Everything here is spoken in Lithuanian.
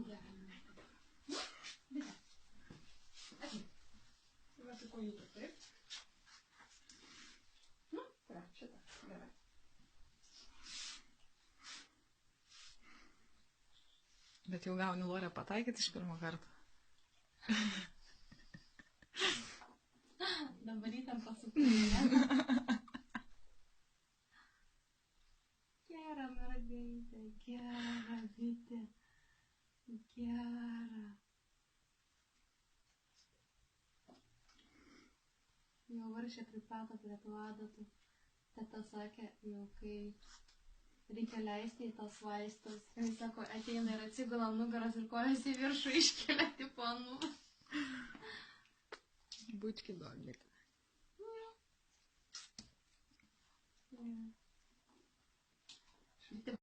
gerai. Bitė. Ačiū. Va su kojytu, taip? Nu, yra, šitą. Gerai. Bet jau gauni Lorę pataikyti iš pirmo karto. Dabar įtampa supirė. Gera mergaitė, gera bitė. Gera. Jau varšė priprato prie tų adatų. Teta sakė, jau kai reikia leisti į tos vaistus. Jis sako, ateina ir atsigula nugaras ir kojas į viršų iškelia tipo nu. Bučki doglit. Yeah.